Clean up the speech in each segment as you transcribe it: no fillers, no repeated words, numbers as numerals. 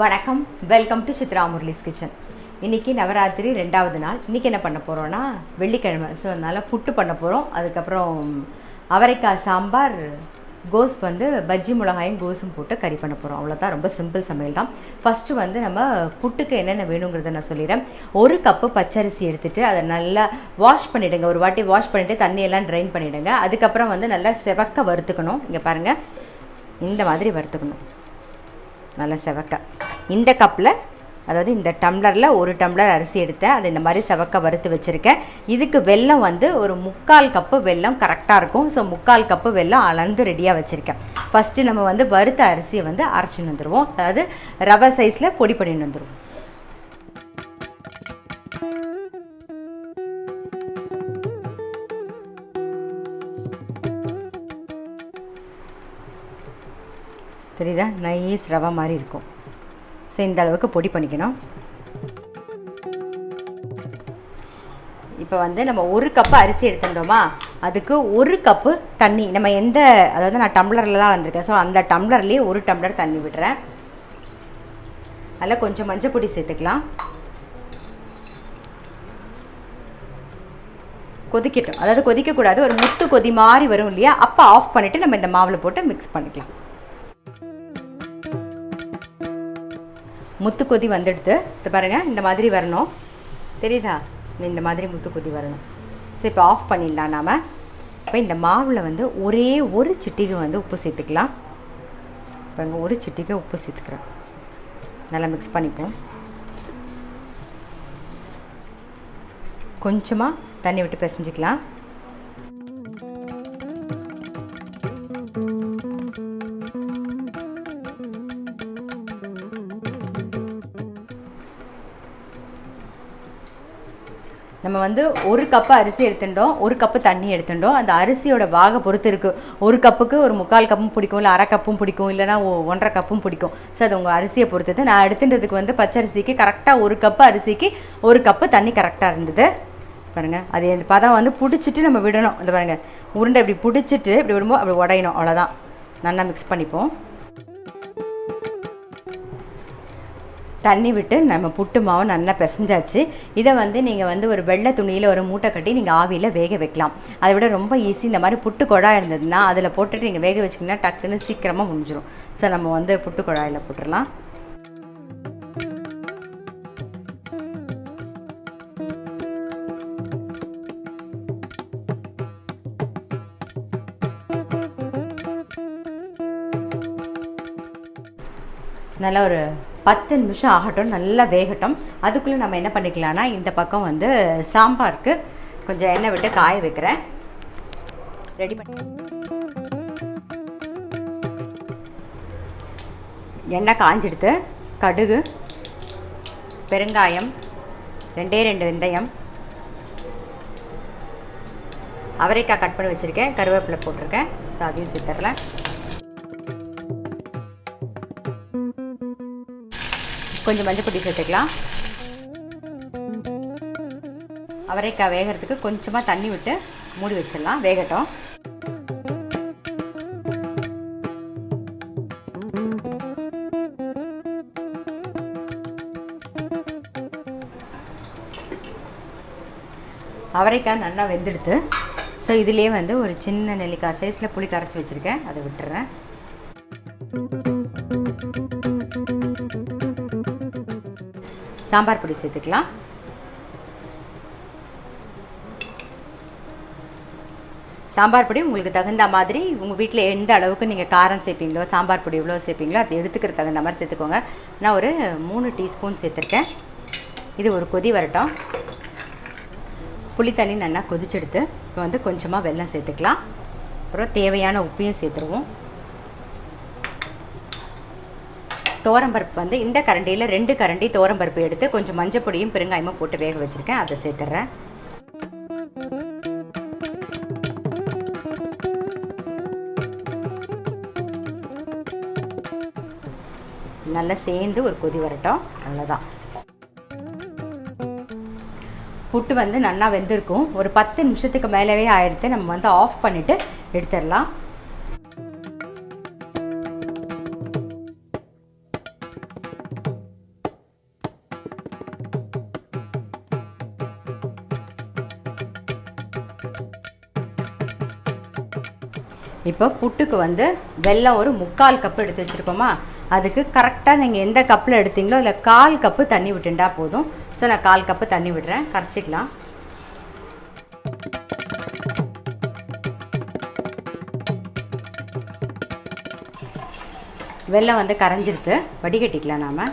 வணக்கம், welcome to Chitra Murali's kitchen. இன்றைக்கி நவராத்திரி 2வது நாள். இன்றைக்கி என்ன பண்ண போகிறோன்னா வெள்ளிக்கிழமை. ஸோ அதனால் புட்டு பண்ண போகிறோம். அதுக்கப்புறம் அவரைக்காய் சாம்பார், கோஸ் பஜ்ஜி மிளகாயும் கோஸும் போட்டு கறி பண்ண போகிறோம். அவ்வளோதான், ரொம்ப சிம்பிள் சமையல் தான். ஃபஸ்ட்டு நம்ம புட்டுக்கு என்னென்ன வேணுங்கிறத நான் சொல்லிடுறேன். 1 கப்பு பச்சரிசி எடுத்துகிட்டு அதை நல்லா வாஷ் பண்ணிவிடுங்க. ஒரு வாட்டி வாஷ் பண்ணிவிட்டு தண்ணியெல்லாம் ட்ரைன் பண்ணிவிடுங்க. அதுக்கப்புறம் நல்லா செவக்க வறுத்துக்கணும். இங்கே பாருங்கள், இந்த மாதிரி வறுத்துக்கணும், நல்லா செவக்க. இந்த கப்பில், அதாவது இந்த டம்ளரில் 1 டம்ளர் அரிசி எடுத்தேன். அதை இந்த மாதிரி செவக்க வறுத்து வச்சுருக்கேன். இதுக்கு வெல்லம் ஒரு 3/4 கப்பு வெல்லம் கரெக்டாக இருக்கும். ஸோ 3/4 கப்பு வெல்லம் அளந்து ரெடியாக வச்சுருக்கேன். ஃபஸ்ட்டு நம்ம வறுத்த அரிசியை அரைச்சின்னு வந்துடுவோம். அதாவது ரவை சைஸில் பொடி பண்ணிட்டு வந்துடுவோம். தெரியுதா, நைஸ் ரவை மாதிரி இருக்கும். ஸோ இந்த அளவுக்கு பொடி பண்ணிக்கணும். இப்போ நம்ம 1 கப்பு அரிசி எடுத்துட்டோமா, அதுக்கு 1 கப்பு தண்ணி. நம்ம அதாவது நான் டம்ளரில் தான் வந்திருக்கேன். ஸோ அந்த டம்ளர்லேயே 1 டம்ளர் தண்ணி விடுறேன். அதில் கொஞ்சம் மஞ்சள் பொடி சேர்த்துக்கலாம். கொதிக்கட்டும். அதாவது கொதிக்கக்கூடாது, ஒரு முத்து கொதி மாதிரி வரும் இல்லையா, அப்போ ஆஃப் பண்ணிவிட்டு நம்ம இந்த மாவில் போட்டு மிக்ஸ் பண்ணிக்கலாம். முத்து கொதி வந்துடுது. இது பாருங்கள், இந்த மாதிரி வரணும். தெரியுதா, இந்த மாதிரி முத்து கொதி வரணும். சரி, இப்போ ஆஃப் பண்ணிடலாம். நாம் இப்போ இந்த மாவில் ஒரே ஒரு சிட்டிகை உப்பு சேர்த்துக்கலாம். பாருங்கள், ஒரு சிட்டிகை உப்பு சேர்த்துக்கிறேன். நல்லா மிக்ஸ் பண்ணிப்போம். கொஞ்சமாக தண்ணி விட்டு பிசைஞ்சிக்கலாம். நம்ம 1 கப்பு அரிசி எடுத்துட்டோம், 1 கப்பு தண்ணி எடுத்துட்டோம். அந்த அரிசியோட பாகை பொறுத்து இருக்குது. 1 கப்புக்கு ஒரு 3/4 கப்பும் பிடிக்கும், இல்லை 1/2 கப்பும் பிடிக்கும், இல்லைனா 1.5 கப்பும் பிடிக்கும். ஸோ அது உங்கள் அரிசியை பொறுத்தது. நான் எடுத்துன்றதுக்கு பச்சரிசிக்கு கரெக்டாக 1 கப்பு அரிசிக்கு 1 கப்பு தண்ணி கரெக்டாக இருந்தது. பாருங்கள், அது இந்த பதம் பிடிச்சிட்டு நம்ம விடணும். அந்த பாருங்கள், உருண்டை இப்படி பிடிச்சிட்டு இப்படி விடும்போது அப்படி உடையணும். அவ்வளோதான். நல்லா மிக்ஸ் பண்ணிப்போம். தண்ணி விட்டு நம்ம புட்டு மாவு நல்லா பிசைஞ்சாச்சு. இதை நீங்கள் ஒரு வெள்ளை துணியில் ஒரு மூட்டை கட்டி நீங்கள் ஆவியில் வேக வைக்கலாம். அதை விட ரொம்ப ஈஸி. இந்த மாதிரி புட்டு குழாய் இருந்ததுன்னா அதில் போட்டுட்டு நீங்கள் வேக வச்சிங்கன்னா டக்குன்னு சீக்கிரமாக முடிஞ்சிடும். ஸோ நம்ம புட்டு குழாயில் போட்டுடலாம். நல்லா ஒரு 10 நிமிஷம் ஆகட்டும், நல்லா வேகட்டும். அதுக்குள்ளே நம்ம என்ன பண்ணிக்கலாம்னா, இந்த பக்கம் சாம்பாருக்கு கொஞ்சம் எண்ணெய் விட்டு காய வைக்கிறேன். ரெடி பண்ணி எண்ணெய் காஞ்சிடுத்து. கடுகு, பெருங்காயம், 2 வெந்தயம், அவரைக்காய் கட் பண்ணி வச்சுருக்கேன், கருவேப்பிலை போட்டிருக்கேன். ஸோ அதையும் சேர்த்துடலாம். கொஞ்சம் மஞ்சள் பொடி சேர்த்துக்கலாம். அவரைக்காய் வேகிறதுக்கு கொஞ்சமாக தண்ணி விட்டு மூடி வச்சிடலாம், வேகட்டும். அவரைக்காய் நல்லா வெந்துடுத்து. ஸோ இதுலேயே ஒரு சின்ன நெல்லிக்காய் சைஸில் புளி கரைச்சி வச்சுருக்கேன், அதை விட்டுறேன். சாம்பார் பொடி சேர்த்துக்கலாம். சாம்பார் பொடி உங்களுக்கு தகுந்த மாதிரி, உங்கள் வீட்டில் எந்த அளவுக்கு நீங்கள் காரம் சேர்ப்பீங்களோ, சாம்பார் பொடி எவ்வளோ சேர்ப்பீங்களோ அதை எடுத்துக்கிற தகுந்த மாதிரி சேர்த்துக்கோங்க. நான் ஒரு 3 டீஸ்பூன் சேர்த்துருக்கேன். இது ஒரு கொதி வரட்டும். புளி தண்ணி நல்லா கொதிச்செடுத்து இப்போ கொஞ்சமாக வெல்லம் சேர்த்துக்கலாம். அப்புறம் தேவையான உப்பையும் சேர்த்துருவோம். தோரம்பருப்பு இந்த கரண்டியில் 2 கரண்டி தோரம்பருப்பு எடுத்து கொஞ்சம் மஞ்சள் பொடியும் பெருங்காயமும் போட்டு வேக வச்சுருக்கேன், அதை சேர்த்துட்றேன். நல்லா சேர்ந்து ஒரு கொதி வரட்டும். அவ்வளோதான். புட்டு நல்லா வெந்திருக்கும். ஒரு 10 நிமிஷத்துக்கு மேலவே ஆகிடுத்து. நம்ம ஆஃப் பண்ணிவிட்டு எடுத்துடலாம். இப்போ புட்டுக்கு வந்து வெல்லம் ஒரு 3/4 கப்பு எடுத்து வச்சுருக்கோமா, அதுக்கு கரெக்டாக நீங்கள் எந்த கப்பில் எடுத்தீங்களோ இல்லை 1/4 கப்பு தண்ணி விட்டுண்டா போதும். ஸோ நான் 1/4 கப்பு தண்ணி விடுறேன், கரைச்சிக்கலாம். வெல்லம் வந்து கரைஞ்சிருத்து, வடிகட்டிக்கலாம் நாம்.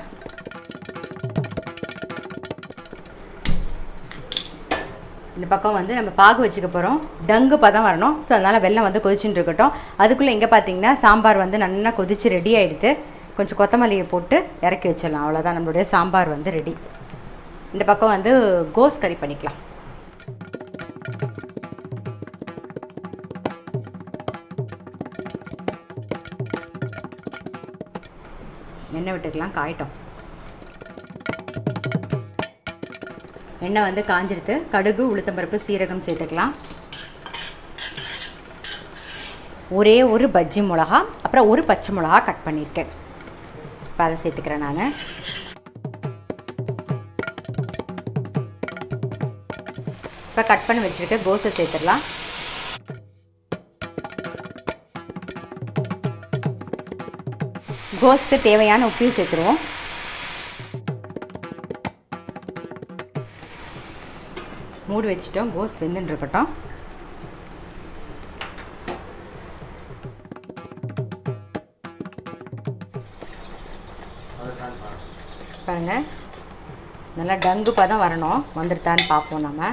இந்த பக்கம் வந்து நம்ம பாகு வச்சுக்க போகிறோம், டங்கு பதம் வரணும். ஸோ அதனால் வெல்லம் வந்து கொதிச்சுட்டு இருக்கட்டும். அதுக்குள்ளே இங்கே பார்த்தீங்கன்னா சாம்பார் வந்து நல்லா கொதித்து ரெடி ஆகிடுது. கொஞ்சம் கொத்தமல்லியை போட்டு இறக்கி வச்சிடலாம், அவ்வளோதான் நம்மளுடைய சாம்பார் வந்து ரெடி. இந்த பக்கம் வந்து கோஸ் கறி பண்ணிக்கலாம். எண்ணெய் விட்டுக்கலாம், காயட்டும். எண்ணெய் வந்து காஞ்சிருத்து, கடுகு, உளுத்தம்பருப்பு, சீரகம் சேர்த்துக்கலாம். ஒரே ஒரு பஜ்ஜி மிளகா, அப்புறம் ஒரு பச்சை மிளகா கட் பண்ணியிருக்கேன். இப்போ அதை சேர்த்துக்கிறேன் நான். இப்போ கட் பண்ணி வச்சுருக்க கோஸை சேர்த்துடலாம். கோஸ்க்கு தேவையான உப்பையும் சேர்த்துருவோம். மூடி வச்சுட்டோம், கோஸ் வெந்துன்னு இருக்கட்டும். பாருங்க, நல்லா டங்கு பதம் வரணும், வந்துடுதான்னு பார்ப்போம் நம்ம.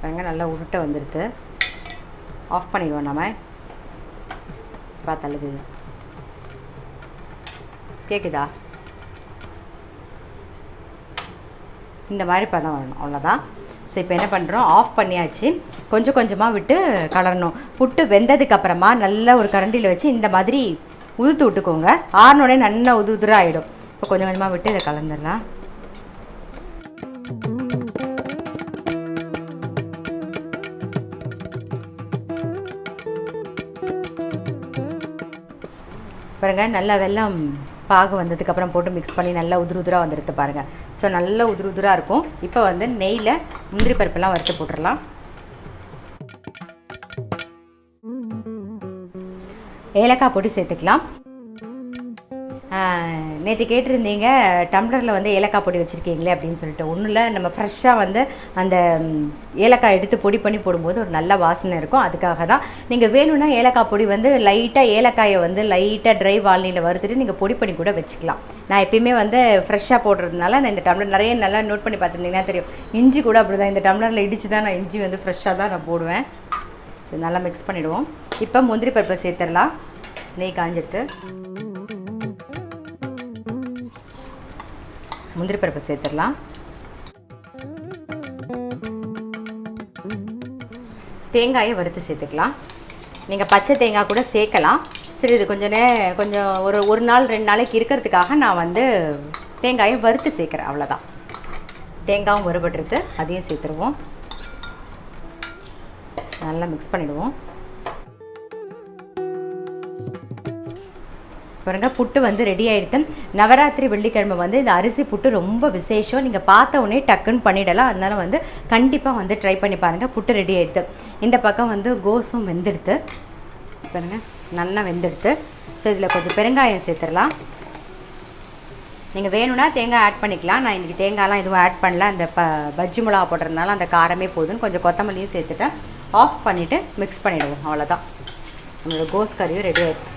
பாருங்க, நல்லா உருட்டை வந்துடுது. ஆஃப் பண்ணிடுவோம் நம்ம. பார்த்தாலுது கேட்குதா? இந்த மாதிரி பதம் வரணும், அவ்வளோதான். ஸோ இப்போ என்ன பண்ணுறோம், ஆஃப் பண்ணியாச்சு. கொஞ்சம் கொஞ்சமாக விட்டு கலரணும். புட்டு வெந்ததுக்கப்புறமா நல்லா ஒரு கரண்டியில் வச்சு இந்த மாதிரி உதுத்து விட்டுக்கோங்க. ஆறினோடனே நல்லா உதுராக ஆகிடும். இப்போ கொஞ்சம் கொஞ்சமாக விட்டு இதை கலந்துடலாம். பாருங்கள், நல்லா வெல்லம் பாகு வந்ததுக்கப்புறம் போட்டு மிக்ஸ் பண்ணி நல்லா உதிராக வந்துடுது பாருங்கள். ஸோ நல்லா உதிராக இருக்கும். இப்போ வந்து நெய்யில் முந்திரி பருப்பெல்லாம் வறுத்து போட்டுடலாம். ஏலக்காய் பொடி சேர்த்துக்கலாம். நேற்று கேட்டிருந்தீங்க டம்ளரில் வந்து ஏலக்காய் பொடி வச்சுருக்கீங்களே அப்படின்னு சொல்லிட்டு. ஒன்றும் இல்லை, நம்ம ஃப்ரெஷ்ஷாக வந்து அந்த ஏலக்காய் எடுத்து பொடி பண்ணி போடும்போது ஒரு நல்ல வாசனை இருக்கும், அதுக்காக தான். நீங்கள் வேணும்னா ஏலக்காய் பொடி வந்து லைட்டாக ஏலக்காயை வந்து லைட்டாக ட்ரை வால்னியில் வறுத்துட்டு நீங்கள் பொடி பண்ணி கூட வச்சுக்கலாம். நான் எப்பயுமே வந்து ஃப்ரெஷ்ஷாக போடுறதுனால நான் இந்த டம்ளர் நிறைய நல்லா நோட் பண்ணி பார்த்துருந்தீங்கன்னா தெரியும். இஞ்சி கூட அப்படி தான், இந்த டம்ளரில் இடித்து தான் நான் இஞ்சி வந்து ஃப்ரெஷ்ஷாக தான் நான் போடுவேன். சரி, நல்லா மிக்ஸ் பண்ணிவிடுவோம். இப்போ முந்திரி பருப்பை சேர்த்துடலாம். நெய் காஞ்சிடுத்து, முந்திரி பருப்பை சேர்த்துடலாம். தேங்காயை வறுத்து சேர்த்துக்கலாம். நீங்கள் பச்சை தேங்காய் கூட சேர்க்கலாம். சரி, இது கொஞ்சம் ஒரு நாள் 2 நாளைக்கு இருக்கிறதுக்காக நான் வந்து தேங்காயை வறுத்து சேர்க்குறேன், அவ்வளோதான். தேங்காயும் வறுபட்டுருது, அதையும் சேர்த்துருவோம். நல்லா மிக்ஸ் பண்ணிவிடுவோம். பாருங்கள், புட்டு வந்து ரெடி ஆகிடுது. நவராத்திரி வெள்ளிக்கிழமை வந்து இந்த அரிசி புட்டு ரொம்ப விசேஷம். நீங்கள் பார்த்த உடனே டக்குன்னு பண்ணிடலாம். அதனால வந்து கண்டிப்பாக வந்து ட்ரை பண்ணி பாருங்கள். புட்டு ரெடி ஆகிடுது. இந்த பக்கம் வந்து கோஸும் வெந்துடுது. பாருங்கள், நல்லா வெந்துடுது. ஸோ இதில் கொஞ்சம் பெருங்காயம் சேர்த்துடலாம். நீங்கள் வேணும்னா தேங்காய் ஆட் பண்ணிக்கலாம். நான் இன்றைக்கி தேங்காயெலாம் எதுவும் ஆட் பண்ணல. அந்த பஜ்ஜி மிளகா போடுறதுனால அந்த காரமே போதுன்னு கொஞ்சம் கொத்தமல்லியும் சேர்த்துட்டேன். ஆஃப் பண்ணிவிட்டு மிக்ஸ் பண்ணிவிடுவோம், அவ்வளோதான். நம்மளோட கோஸ் கறியும் ரெடி ஆகிடுது.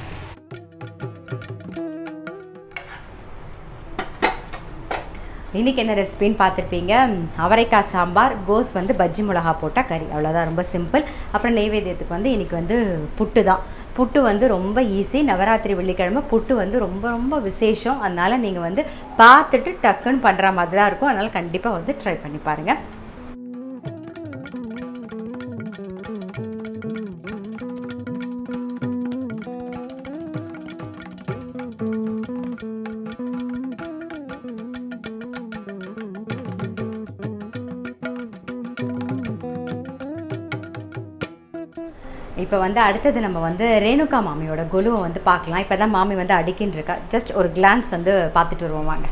இன்றைக்கி என்ன ரெசிபின்னு பார்த்துருப்பீங்க. அவரைக்காய் சாம்பார், கோஸ் வந்து பஜ்ஜி மிளகா போட்டால் கறி, அவ்வளோதான். ரொம்ப சிம்பிள். அப்புறம் நெய்வேத்தியத்துக்கு வந்து இன்றைக்கி வந்து புட்டு தான். புட்டு வந்து ரொம்ப ஈஸி. நவராத்திரி வெள்ளிக்கிழமை புட்டு வந்து ரொம்ப ரொம்ப விசேஷம். அதனால் நீங்கள் வந்து பார்த்துட்டு டக்குன்னு பண்ணுற மாதிரி தான் இருக்கும். அதனால் கண்டிப்பாக வந்து ட்ரை பண்ணி பாருங்கள். இப்போ வந்து அடுத்தது நம்ம வந்து ரேணுகா மாமியோட கொலுவை வந்து பார்க்கலாம். இப்போ தான் மாமி வந்து அடிக்கின்னு இருக்கா. ஜஸ்ட் ஒரு கிளான்ஸ் வந்து பார்த்துட்டு வருவோம் வாங்க.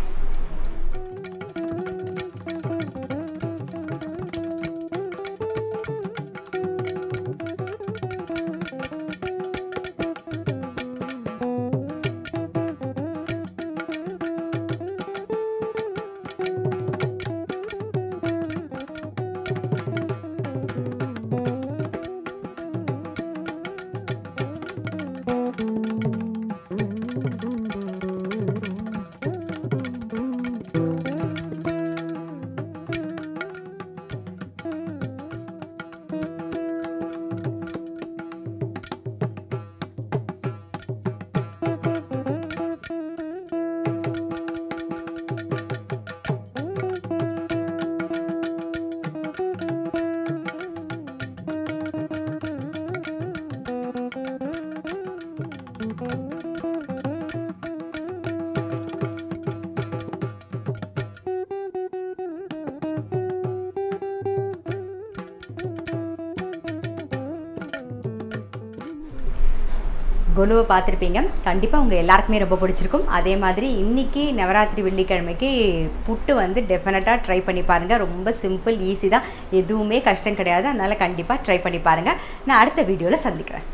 கொலுவை பார்த்துருப்பீங்க. கண்டிப்பாக உங்கள் எல்லாருக்குமே ரொம்ப பிடிச்சிருக்கும். அதே மாதிரி இன்றைக்கி நவராத்திரி வெள்ளிக்கிழமைக்கு புட்டு வந்து டெஃபினட்டாக ட்ரை பண்ணி பாருங்கள். ரொம்ப சிம்பிள், ஈஸி தான், எதுவுமே கஷ்டம் கிடையாது. அதனால் கண்டிப்பாக ட்ரை பண்ணி பாருங்கள். நான் அடுத்த வீடியோவில் சந்திக்கிறேன்.